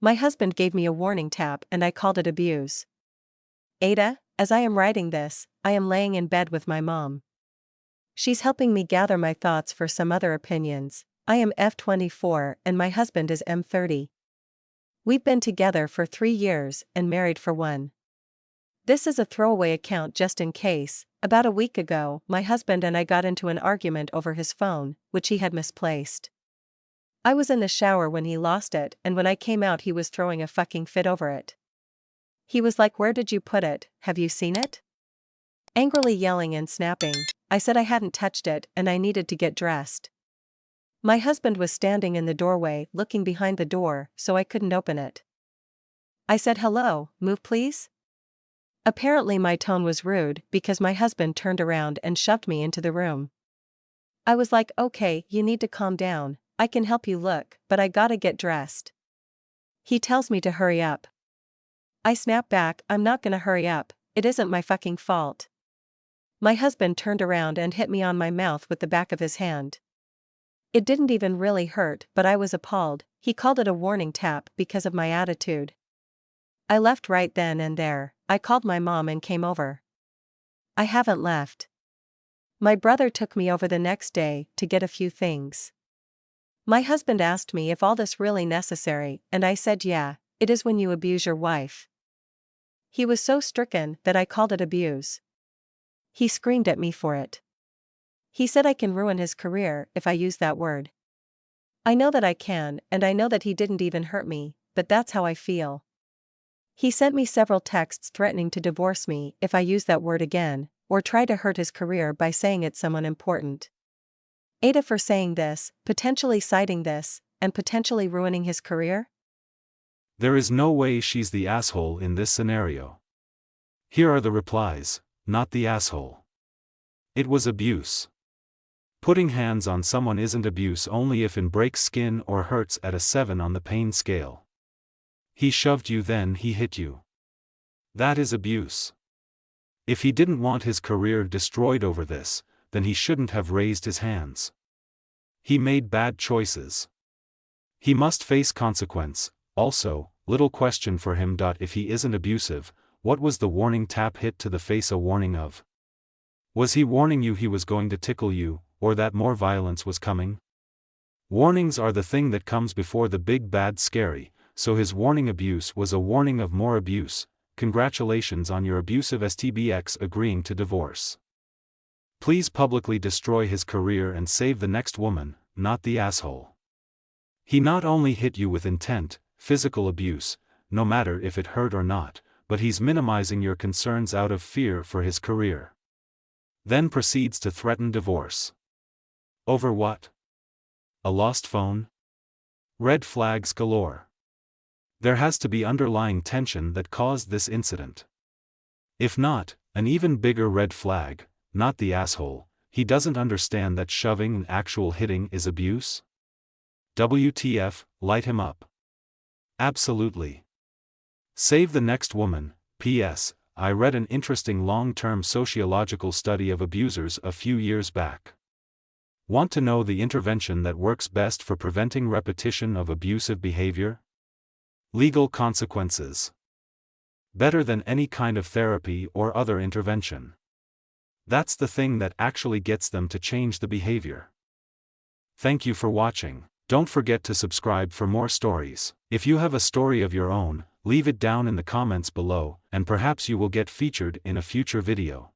My husband gave me a warning tap and I called it abuse. Ada, as I am writing this, I am laying in bed with my mom. She's helping me gather my thoughts for some other opinions. I am F24 and my husband is M30. We've been together for 3 years and married for 1. This is a throwaway account just in case. About a week ago, my husband and I got into an argument over his phone, which he had misplaced. I was in the shower when he lost it, and when I came out he was throwing a fucking fit over it. He was like, "Where did you put it? Have you seen it?" Angrily yelling and snapping. I said I hadn't touched it and I needed to get dressed. My husband was standing in the doorway looking behind the door, so I couldn't open it. I said, "Hello, move please?" Apparently my tone was rude because my husband turned around and shoved me into the room. I was like, "Okay, you need to calm down, I can help you look, but I gotta get dressed." He tells me to hurry up. I snap back, "I'm not gonna hurry up, it isn't my fucking fault." My husband turned around and hit me on my mouth with the back of his hand. It didn't even really hurt, but I was appalled. He called it a warning tap because of my attitude. I left right then and there. I called my mom and came over. I haven't left. My brother took me over the next day to get a few things. My husband asked me if all this really necessary, and I said yeah, it is when you abuse your wife. He was so stricken that I called it abuse. He screamed at me for it. He said I can ruin his career if I use that word. I know that I can, and I know that he didn't even hurt me, but that's how I feel. He sent me several texts threatening to divorce me if I use that word again, or try to hurt his career by saying it's someone important. Ada for saying this, potentially citing this, and potentially ruining his career? There is no way she's the asshole in this scenario. Here are the replies, not the asshole. It was abuse. Putting hands on someone isn't abuse only if it breaks skin or hurts at a 7 on the pain scale. He shoved you, then he hit you. That is abuse. If he didn't want his career destroyed over this, then he shouldn't have raised his hands. He made bad choices. He must face consequence. Also, little question for him. If he isn't abusive, what was the warning tap hit to the face a warning of? Was he warning you he was going to tickle you, or that more violence was coming? Warnings are the thing that comes before the big bad scary, so his warning abuse was a warning of more abuse. Congratulations on your abusive STBX agreeing to divorce. Please publicly destroy his career and save the next woman, not the asshole. He not only hit you with intent, physical abuse, no matter if it hurt or not, but he's minimizing your concerns out of fear for his career. Then proceeds to threaten divorce. Over what? A lost phone? Red flags galore. There has to be underlying tension that caused this incident. If not, an even bigger red flag, not the asshole, he doesn't understand that shoving and actual hitting is abuse? WTF, light him up. Absolutely. Save the next woman. P.S. I read an interesting long-term sociological study of abusers a few years back. Want to know the intervention that works best for preventing repetition of abusive behavior? Legal consequences. Better than any kind of therapy or other intervention. That's the thing that actually gets them to change the behavior. Thank you for watching. Don't forget to subscribe for more stories. If you have a story of your own, leave it down in the comments below, and perhaps you will get featured in a future video.